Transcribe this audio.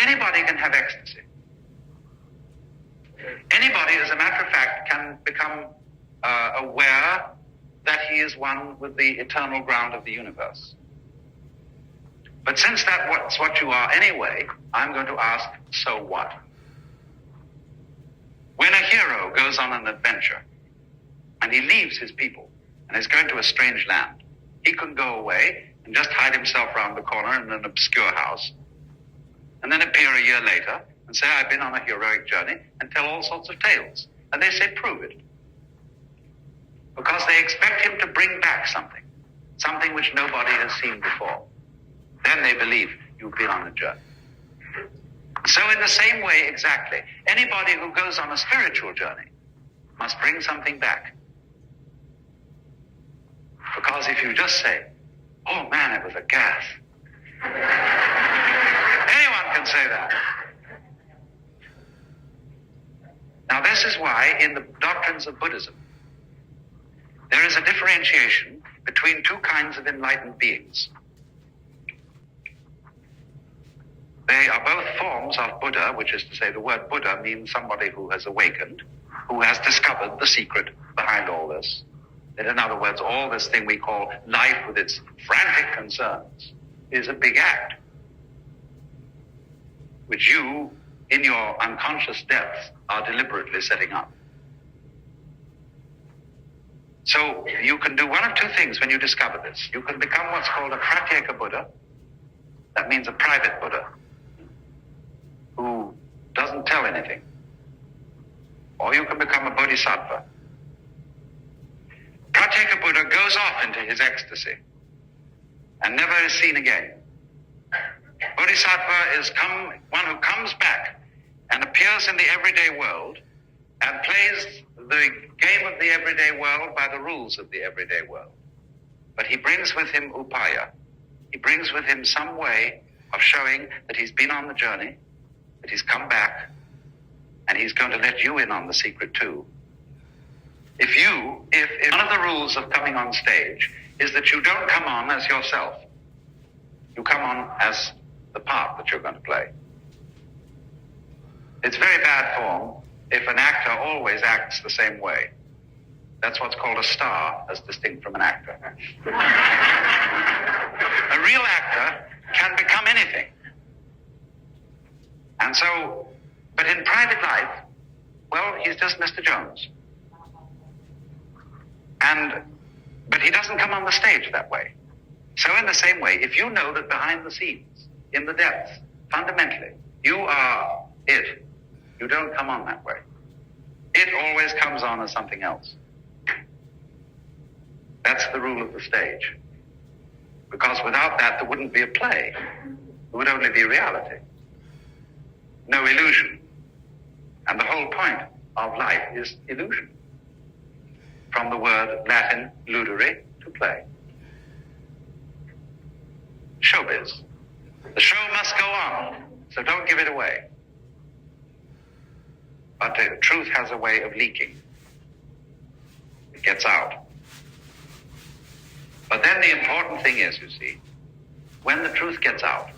anybody can have ecstasy. Anybody, as a matter of fact, can become aware that he is one with the eternal ground of the universe. But since that's what you are anyway, I'm going to ask, so what? When a hero goes on an adventure and he leaves his people and is going to a strange land, he can go away and just hide himself round the corner in an obscure house and then appear a year later and say, I've been on a heroic journey, and tell all sorts of tales. And they say, prove it. Because they expect him to bring back something which nobody has seen before. Then they believe you've been on a journey. So in the same way, exactly, anybody who goes on a spiritual journey must bring something back. Because if you just say, oh man, it was a gas. Anyone can say that. Now this is why in the doctrines of Buddhism, there is a differentiation between two kinds of enlightened beings. They are both forms of Buddha, which is to say the word Buddha means somebody who has awakened, who has discovered the secret behind all this. That in other words, all this thing we call life with its frantic concerns is a big act, which you, in your unconscious depths, are deliberately setting up. So you can do one of two things when you discover this. You can become what's called a pratyeka Buddha. That means a private Buddha who doesn't tell anything. Or you can become a bodhisattva. Pratyeka Buddha goes off into his ecstasy and never is seen again. Bodhisattva is one who comes back and appears in the everyday world and plays the game of the everyday world by the rules of the everyday world. But he brings with him upaya. He brings with him some way of showing that he's been on the journey, that he's come back, and he's going to let you in on the secret too. If one of the rules of coming on stage is that you don't come on as yourself, you come on as the part that you're going to play. It's very bad form if an actor always acts the same way. That's what's called a star, as distinct from an actor. A real actor can become anything. And so, but in private life, well, he's just Mr. Jones. But he doesn't come on the stage that way. So in the same way, if you know that behind the scenes, in the depths, fundamentally, you are it, you don't come on that way. It always comes on as something else. That's the rule of the stage. Because without that, there wouldn't be a play. There would only be reality. No illusion. And the whole point of life is illusion. From the word Latin ludere, to play. Showbiz. The show must go on, so don't give it away. But the truth has a way of leaking. It gets out. But then the important thing is, you see, when the truth gets out,